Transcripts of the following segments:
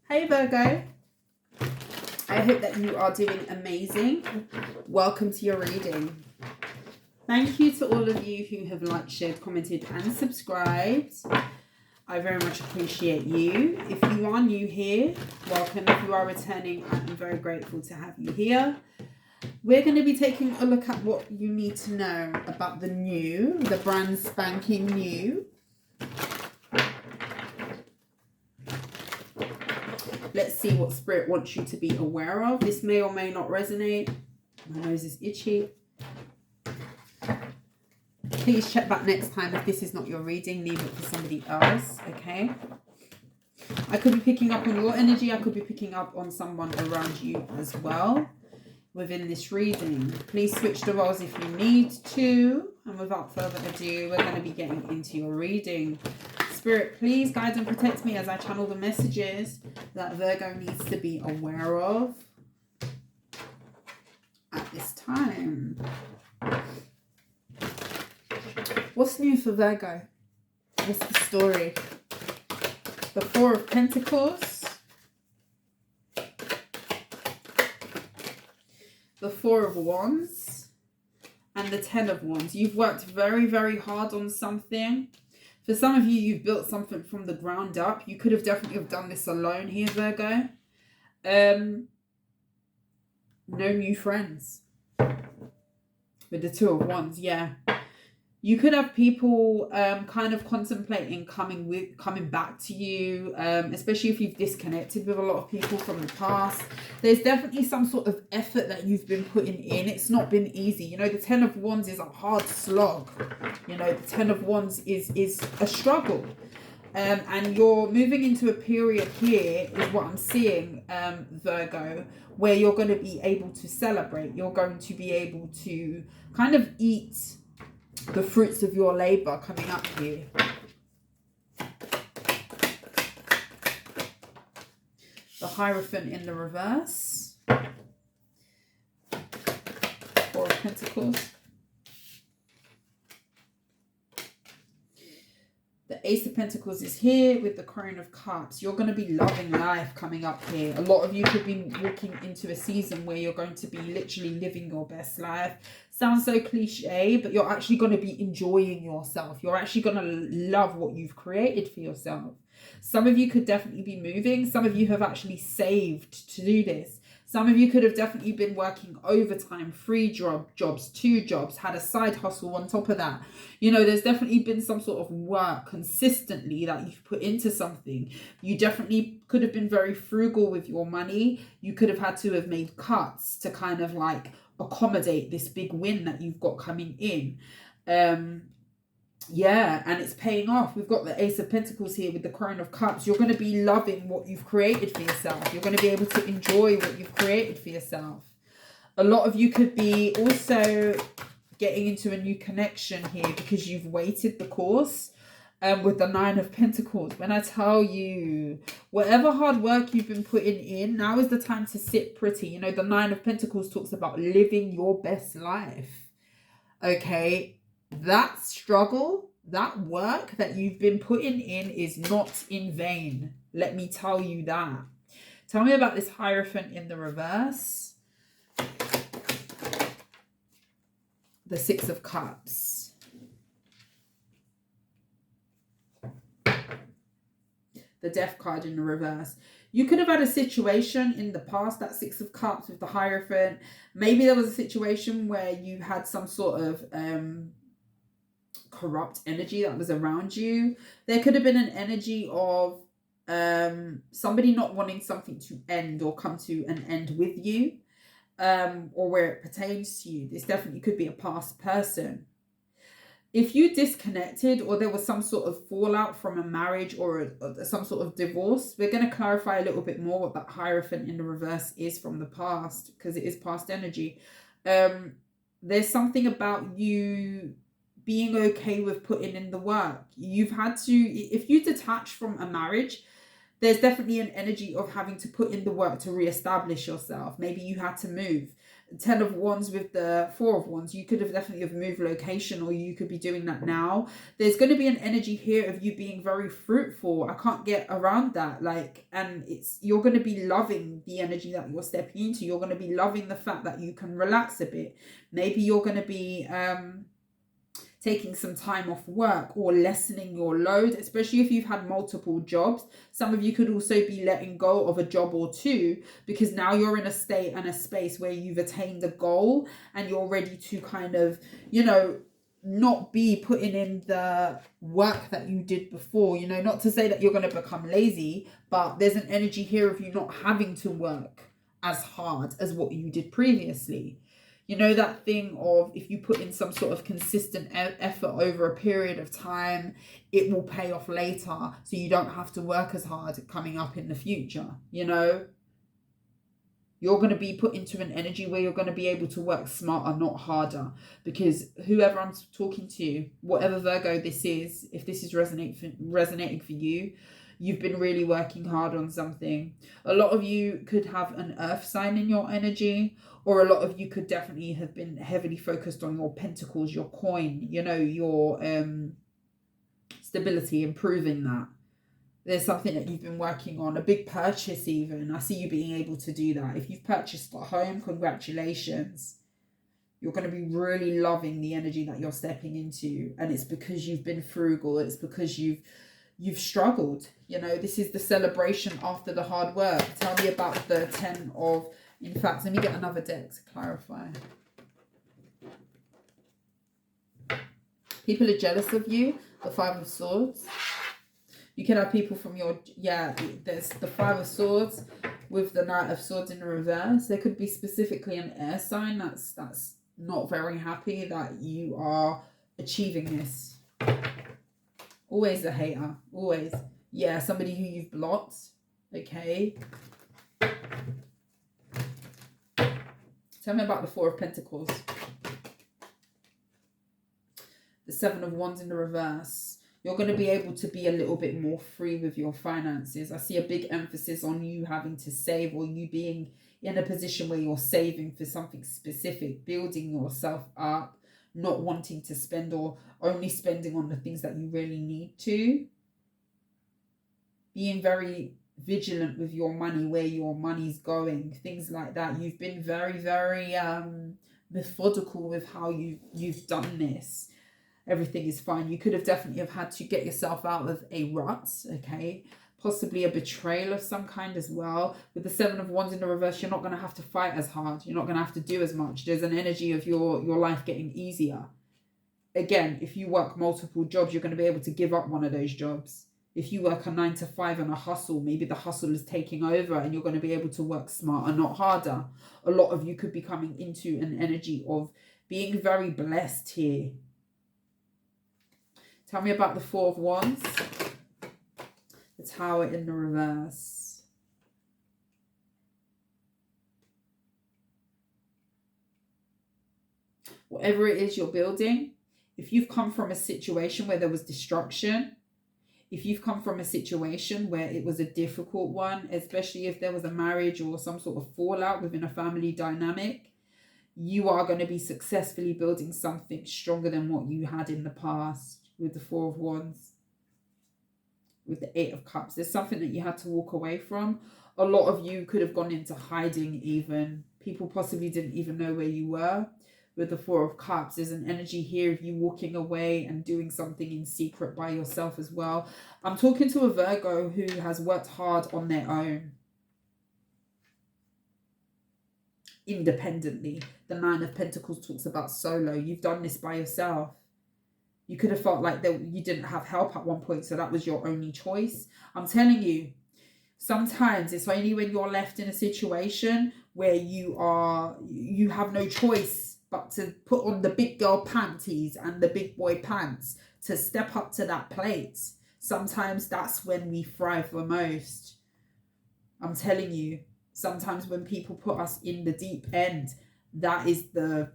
Hey Virgo, I hope that you are doing amazing. Welcome to your reading. Thank you to all of you who have liked, shared, commented and subscribed. I very much appreciate you. If you are new here, welcome. If you are returning, I'm very grateful to have you here. We're going to be taking a look at what you need to know about the brand spanking new. Let's see what Spirit wants you to be aware of. This may or may not resonate. My nose is itchy. Please check back next time if this is not your reading. Leave it for somebody else, okay? I could be picking up on your energy. I could be picking up on someone around you as well within this reading. Please switch the roles if you need to. And without further ado, we're going to be getting into your reading. Spirit, please guide and protect me as I channel the messages that Virgo needs to be aware of at this time. What's new for Virgo? What's the story? The Four of Pentacles. The Four of Wands. And the Ten of Wands. You've worked very, very hard on something. For some of you, you've built something from the ground up. You could have definitely have done this alone here, Virgo. No new friends. With the Two of Wands, yeah. You could have people kind of contemplating coming back to you, especially if you've disconnected with a lot of people from the past. There's definitely some sort of effort that you've been putting in. It's not been easy. You know, the Ten of Wands is a hard slog. You know, the Ten of Wands is a struggle. And you're moving into a period here, is what I'm seeing, Virgo, where you're going to be able to celebrate. You're going to be able to kind of eat the fruits of your labor coming up here. The Hierophant in the reverse. Four of Pentacles. The Ace of Pentacles is here with the Crown of Cups. You're going to be loving life coming up here. A lot of you could be walking into a season where you're going to be literally living your best life. Sounds so cliche, but you're actually going to be enjoying yourself. You're actually going to love what you've created for yourself. Some of you could definitely be moving. Some of you have actually saved to do this. Some of you could have definitely been working overtime, 3 jobs, 2 jobs, had a side hustle on top of that. You know, there's definitely been some sort of work consistently that you've put into something. You definitely could have been very frugal with your money. You could have had to have made cuts to kind of like accommodate this big win that you've got coming in. Yeah, and it's paying off. We've got the Ace of Pentacles here with the Crown of Cups. You're going to be loving what you've created for yourself. You're going to be able to enjoy what you've created for yourself. A lot of you could be also getting into a new connection here because you've waited the course with the Nine of Pentacles. When I tell you, whatever hard work you've been putting in, now is the time to sit pretty. You know, the Nine of Pentacles talks about living your best life. Okay? That struggle, that work that you've been putting in is not in vain. Let me tell you that. Tell me about this Hierophant in the reverse. The Six of Cups. The Death card in the reverse. You could have had a situation in the past, that Six of Cups with the Hierophant. Maybe there was a situation where you had some sort of corrupt energy that was around you. There could have been an energy of somebody not wanting something to end or come to an end with you, or where it pertains to you. This definitely could be a past person. If you disconnected or there was some sort of fallout from a marriage or some sort of divorce, we're going to clarify a little bit more what that Hierophant in the reverse is from the past, because it is past energy. There's something about you being okay with putting in the work. You've had to, if you detach from a marriage, there's definitely an energy of having to put in the work to reestablish yourself. Maybe you had to move. Ten of Wands with the Four of Wands, you could have definitely have moved location, or you could be doing that now. There's going to be an energy here of you being very fruitful. I can't get around that. Like, and you're going to be loving the energy that you're stepping into. You're going to be loving the fact that you can relax a bit. Maybe you're going to be taking some time off work or lessening your load, especially if you've had multiple jobs. Some of you could also be letting go of a job or two, because now you're in a state and a space where you've attained a goal and you're ready to kind of, you know, not be putting in the work that you did before. You know, not to say that you're going to become lazy, but there's an energy here of you not having to work as hard as what you did previously. You know, that thing of if you put in some sort of consistent effort over a period of time, it will pay off later. So you don't have to work as hard coming up in the future. You know, you're going to be put into an energy where you're going to be able to work smarter, not harder. Because whoever I'm talking to, whatever Virgo this is, if this is resonating for you, you've been really working hard on something. A lot of you could have an earth sign in your energy, or a lot of you could definitely have been heavily focused on your pentacles, your coin, you know, your stability, improving that. There's something that you've been working on, a big purchase even. I see you being able to do that. If you've purchased a home, congratulations. You're going to be really loving the energy that you're stepping into. And it's because you've been frugal. It's because you've struggled. You know, this is the celebration after the hard work. Tell me about the 10 of... In fact, let me get another deck to clarify. People are jealous of you. The Five of Swords. You can have people from your... Yeah, there's the Five of Swords with the Knight of Swords in reverse. There could be specifically an air sign that's not very happy that you are achieving this. Always a hater. Always. Yeah, somebody who you've blocked. Okay. Tell me about the Four of Pentacles. The Seven of Wands in the reverse. You're going to be able to be a little bit more free with your finances. I see a big emphasis on you having to save, or you being in a position where you're saving for something specific, building yourself up, not wanting to spend, or only spending on the things that you really need to. Being very vigilant with your money, where your money's going, things like that. You've been very, very methodical with how you've done this. Everything is fine. You could have definitely have had to get yourself out of a rut, okay? Possibly a betrayal of some kind as well. With the Seven of Wands in the reverse, you're not going to have to fight as hard. You're not going to have to do as much. There's an energy of your life getting easier. Again, if you work multiple jobs, you're going to be able to give up one of those jobs. If you work a 9 to 5 and a hustle, maybe the hustle is taking over and you're going to be able to work smarter, not harder. A lot of you could be coming into an energy of being very blessed here. Tell me about the Four of Wands. The Tower in the reverse. Whatever it is you're building, if you've come from a situation where there was destruction, if you've come from a situation where it was a difficult one, especially if there was a marriage or some sort of fallout within a family dynamic, you are going to be successfully building something stronger than what you had in the past. With the Four of Wands, with the Eight of Cups, there's something that you had to walk away from. A lot of you could have gone into hiding even. People possibly didn't even know where you were. With the Four of Cups, there's an energy here of you walking away and doing something in secret by yourself as well. I'm talking to a Virgo who has worked hard on their own, independently. The Nine of Pentacles talks about solo. You've done this by yourself. You could have felt like you didn't have help at one point, so that was your only choice. I'm telling you, sometimes it's only when you're left in a situation where you have no choice but to put on the big girl panties and the big boy pants to step up to that plate. Sometimes that's when we thrive the most. I'm telling you, sometimes when people put us in the deep end, that is the...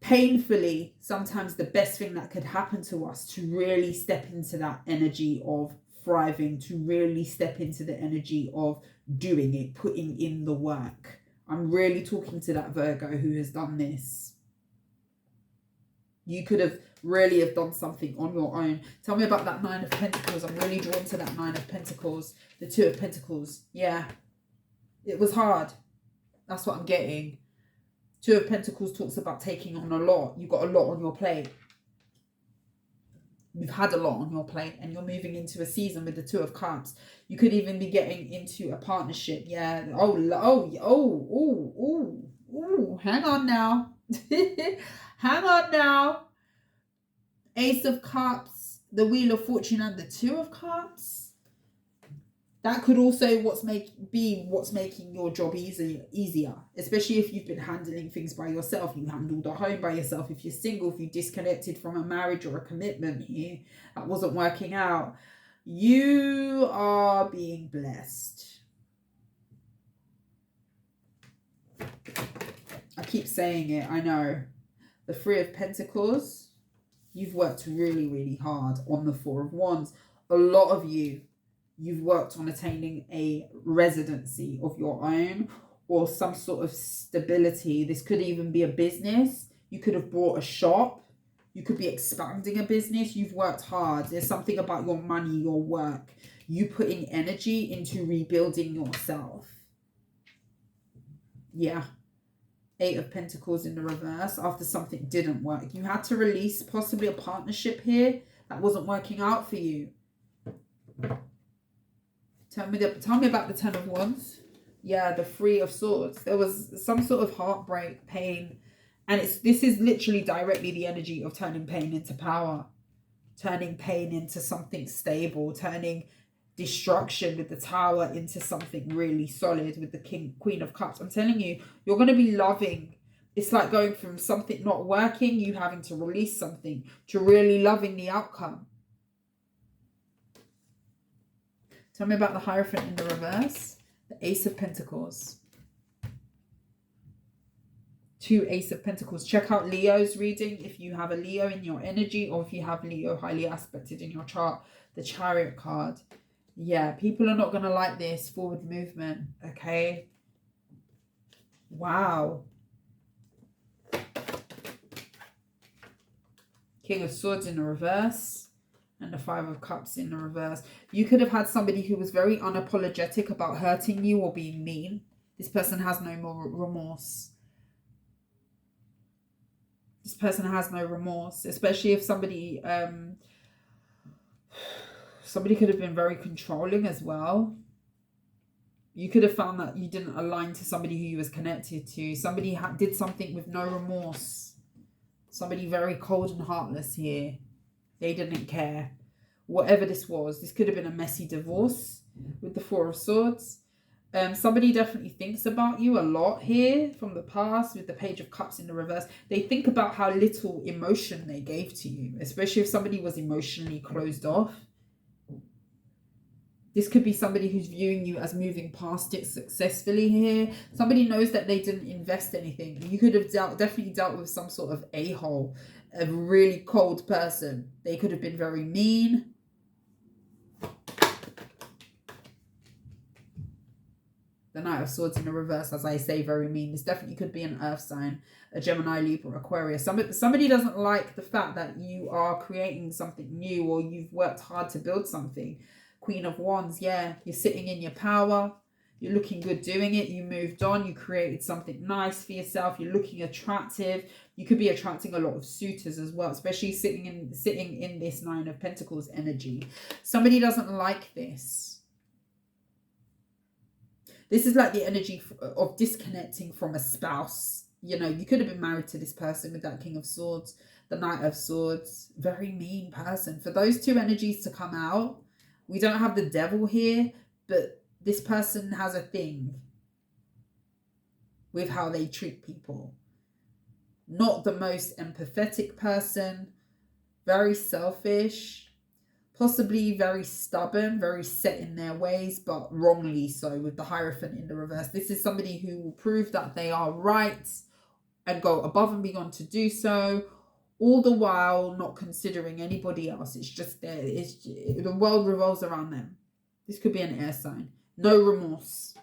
painfully, sometimes the best thing that could happen to us, to really step into that energy of thriving, to really step into the energy of doing it, putting in the work. I'm really talking to that Virgo who has done this. You could have really have done something on your own. Tell me about that Nine of Pentacles. I'm really drawn to that Nine of Pentacles. The Two of Pentacles. Yeah. It was hard. That's what I'm getting. Two of Pentacles talks about taking on a lot. You've got a lot on your plate. You've had a lot on your plate and you're moving into a season with the Two of Cups. You could even be getting into a partnership. Yeah. Hang on now. Hang on now. Ace of Cups, the Wheel of Fortune, and the Two of Cups. That could also be what's making your job easier, especially if you've been handling things by yourself. You handled the home by yourself. If you're single, if you disconnected from a marriage or a commitment here that wasn't working out, you are being blessed. I keep saying it, I know. The Three of Pentacles. You've worked really, really hard on the Four of Wands. A lot of you've worked on attaining a residency of your own or some sort of stability. This could even be a business. You could have bought a shop. You could be expanding a business. You've worked hard. There's something about your money, your work. You putting energy into rebuilding yourself. Yeah. Eight of Pentacles in the reverse after something didn't work. You had to release possibly a partnership here that wasn't working out for you. Tell me about the Ten of Wands. Yeah, the Three of Swords. There was some sort of heartbreak, pain. And this is literally directly the energy of turning pain into power. Turning pain into something stable. Turning destruction with the Tower into something really solid with the Queen of Cups. I'm telling you, you're going to be loving. It's like going from something not working, you having to release something, to really loving the outcome. Tell me about the Hierophant in the reverse. The Ace of Pentacles. Two Ace of Pentacles. Check out Leo's reading if you have a Leo in your energy or if you have Leo highly aspected in your chart. The Chariot card. Yeah, people are not going to like this forward movement, okay? Wow. King of Swords in the reverse and the Five of Cups in the reverse. You could have had somebody who was very unapologetic about hurting you or being mean. This person has no more remorse. This person has no remorse, especially if somebody could have been very controlling as well. You could have found that you didn't align to somebody who you was connected to. Somebody did something with no remorse. Somebody very cold and heartless here. They didn't care. Whatever this was, this could have been a messy divorce with the Four of Swords. Somebody definitely thinks about you a lot here from the past with the Page of Cups in the reverse. They think about how little emotion they gave to you, especially if somebody was emotionally closed off. This could be somebody who's viewing you as moving past it successfully here. Somebody knows that they didn't invest anything. You could have definitely dealt with some sort of a-hole, a really cold person. They could have been very mean. The Knight of Swords in the reverse, as I say, very mean. This definitely could be an earth sign, a Gemini, Libra, Aquarius. Somebody doesn't like the fact that you are creating something new or you've worked hard to build something. Queen of Wands, yeah, you're sitting in your power. You're looking good doing it. You moved on. You created something nice for yourself. You're looking attractive. You could be attracting a lot of suitors as well, especially sitting in this Nine of Pentacles energy. Somebody doesn't like this. This is like the energy of disconnecting from a spouse. You know, you could have been married to this person with that King of Swords, the Knight of Swords. Very mean person. For those two energies to come out, we don't have the devil here, but this person has a thing with how they treat people. Not the most empathetic person, very selfish, possibly very stubborn, very set in their ways, but wrongly so with the Hierophant in the reverse. This is somebody who will prove that they are right and go above and beyond to do so, all the while not considering anybody else. It's just there. The world revolves around them. This could be an air sign. No remorse.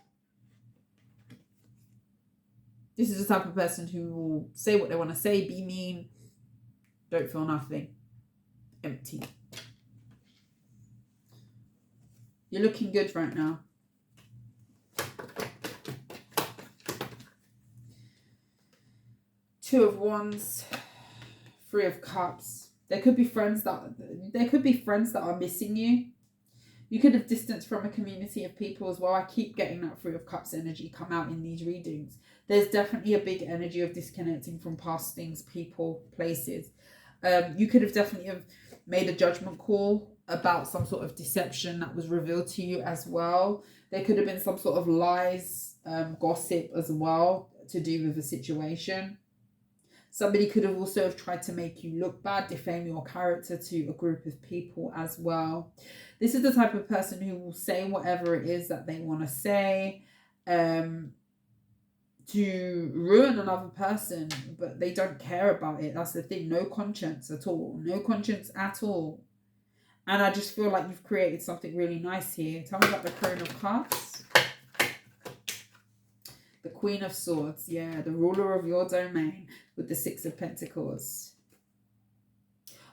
This is the type of person who will say what they want to say, be mean, don't feel nothing, empty. You're looking good right now. Two of Wands, Three of Cups. There could be friends that are missing you. You could have distanced from a community of people as well. I keep getting that Three of Cups energy come out in these readings. There's definitely a big energy of disconnecting from past things, people, places. You could have definitely have made a judgment call about some sort of deception that was revealed to you as well. There could have been some sort of lies, gossip as well to do with the situation. Somebody could have also have tried to make you look bad, defame your character to a group of people as well. This is the type of person who will say whatever it is that they want to say to ruin another person, but they don't care about it. That's the thing. No conscience at all. No conscience at all. And I just feel like you've created something really nice here. Tell me about the Queen of Cups. The Queen of Swords. Yeah, the ruler of your domain with the Six of Pentacles.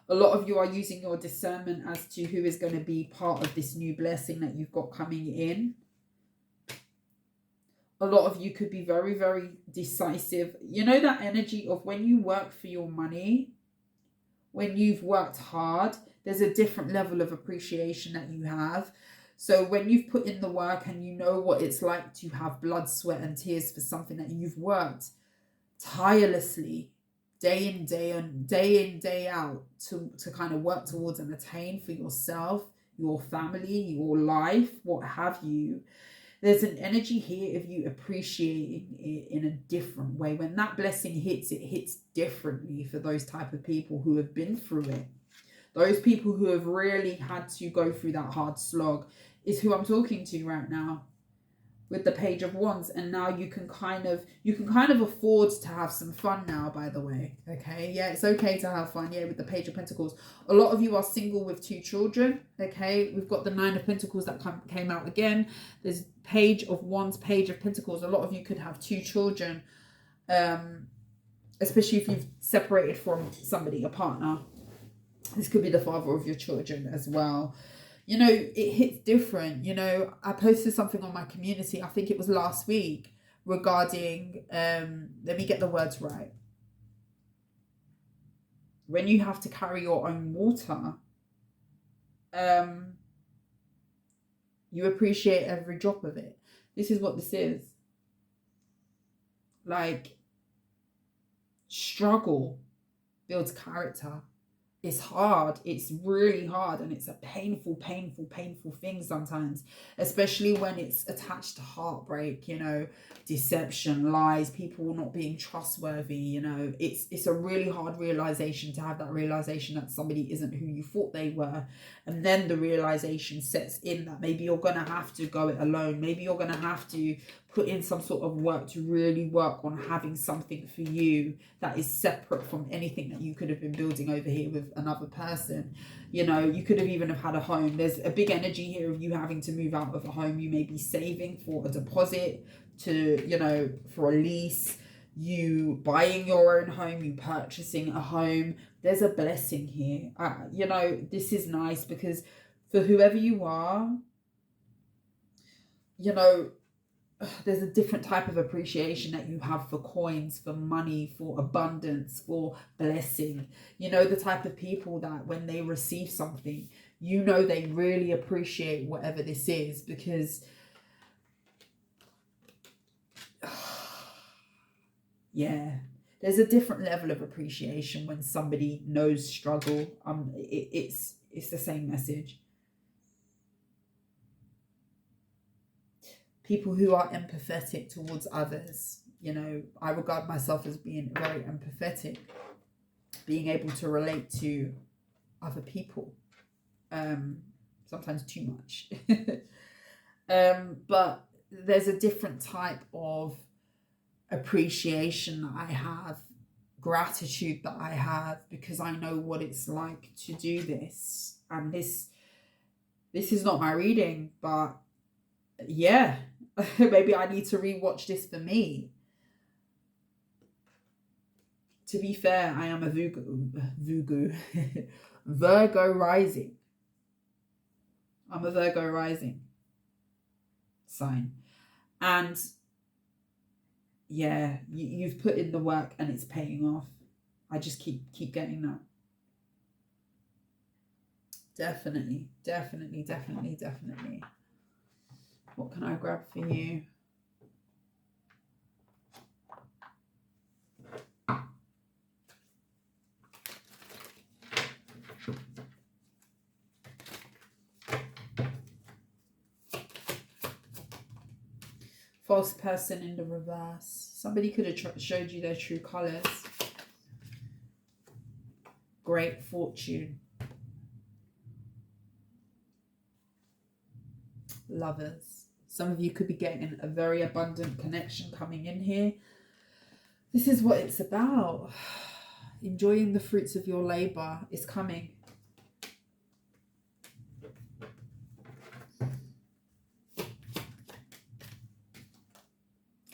A lot of you are using your discernment as to who is going to be part of this new blessing that you've got coming in. A lot of you could be very, very decisive. You know that energy of when you work for your money, when you've worked hard, there's a different level of appreciation that you have. So when you've put in the work and you know what it's like to have blood, sweat and tears for something that you've worked tirelessly, day in, day out to kind of work towards and attain for yourself, your family, your life, what have you. There's an energy here of you appreciating it in a different way. When that blessing hits, it hits differently for those type of people who have been through it. Those people who have really had to go through that hard slog is who I'm talking to right now with the Page of Wands. And now you can kind of afford to have some fun now, by the way. Okay, yeah, it's okay to have fun. Yeah, with the Page of Pentacles. A lot of you are single with 2 children. Okay, we've got the Nine of Pentacles that came out again. There's Page of Wands, Page of Pentacles. A lot of you could have 2 children, especially if you've separated from somebody, a partner. This could be the father of your children as well. You know, it hits different. You know, I posted something on my community, I think it was last week, regarding, let me get the words right. When you have to carry your own water, you appreciate every drop of it. This is what this is. Like, struggle builds character. It's hard. It's really hard. And it's a painful thing sometimes. Especially when it's attached to heartbreak, you know, deception, lies, people not being trustworthy, you know. It's a really hard realization to have that realization that somebody isn't who you thought they were. And then the realization sets in that maybe you're going to have to go it alone. Maybe you're going to have to put in some sort of work to really work on having something for you that is separate from anything that you could have been building over here with another person. You know, you could have even have had a home. There's a big energy here of you having to move out of a home. You may be saving for a deposit, to, you know, for a lease, you buying your own home, you purchasing a home. There's a blessing here. You know, this is nice because for whoever you are, you know, there's a different type of appreciation that you have for coins, for money, for abundance, for blessing. You know, the type of people that when they receive something, you know, they really appreciate whatever this is, because yeah, there's a different level of appreciation when somebody knows struggle. It's the same message. People who are empathetic towards others. You know, I regard myself as being very empathetic, being able to relate to other people, sometimes too much. But there's a different type of appreciation that I have, gratitude that I have, because I know what it's like to do this. And this is not my reading, but yeah, maybe I need to rewatch this for me. to be fair, I am a Virgo rising. I'm a Virgo rising sign. And yeah, you've put in the work and it's paying off. I just keep getting that. Definitely. What can I grab for you? False person in the reverse. Somebody could have showed you their true colors. Great fortune. Lovers. Some of you could be getting a very abundant connection coming in here. This is what it's about. Enjoying the fruits of your labor is coming.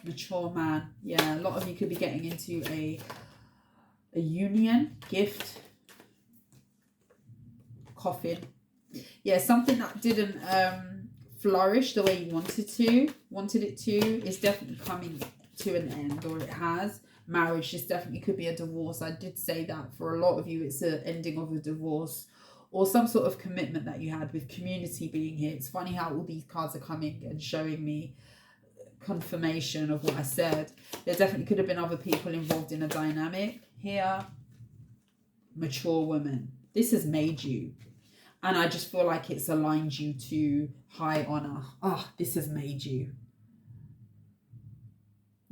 Mature man. Yeah, a lot of you could be getting into a union, gift, coffin. Yeah, something that didn't flourish the way you wanted it to is definitely coming to an end, or it has. Marriage, this definitely could be a divorce. I did say that for a lot of you it's an ending of a divorce or some sort of commitment that you had, with community being here. It's funny how all these cards are coming and showing me confirmation of what I said. There definitely could have been other people involved in a dynamic here. Mature woman. This has made you. And I just feel like it's aligned you to high honor. This has made you.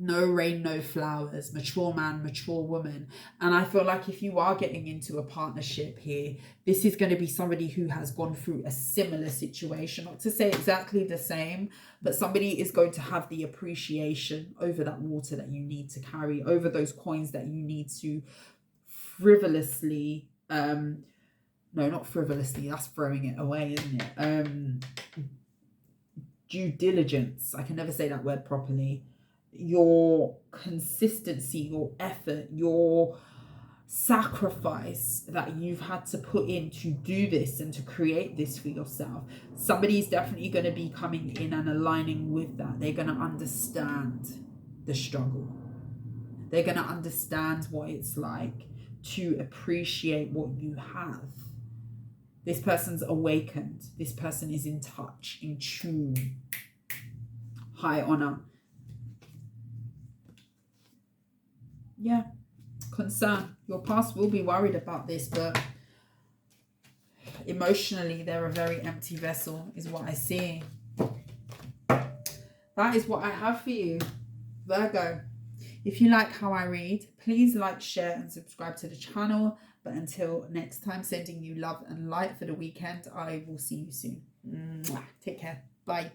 No rain, no flowers. Mature man, mature woman. And I feel like if you are getting into a partnership here, this is going to be somebody who has gone through a similar situation. Not to say exactly the same, but somebody is going to have the appreciation over that water that you need to carry, over those coins that you need to frivolously, no, not frivolously, that's throwing it away, isn't it? Due diligence. I can never say that word properly. Your consistency, your effort, your sacrifice that you've had to put in to do this and to create this for yourself. Somebody's definitely going to be coming in and aligning with that. They're going to understand the struggle. They're going to understand what it's like to appreciate what you have. This person's awakened. This person is in touch, in tune. High honor. Yeah, concern. Your past will be worried about this, but emotionally they're a very empty vessel is what I see. That is what I have for you, Virgo. If you like how I read, please like, share and subscribe to the channel. But until next time, sending you love and light for the weekend. I will see you soon. Take care. Bye.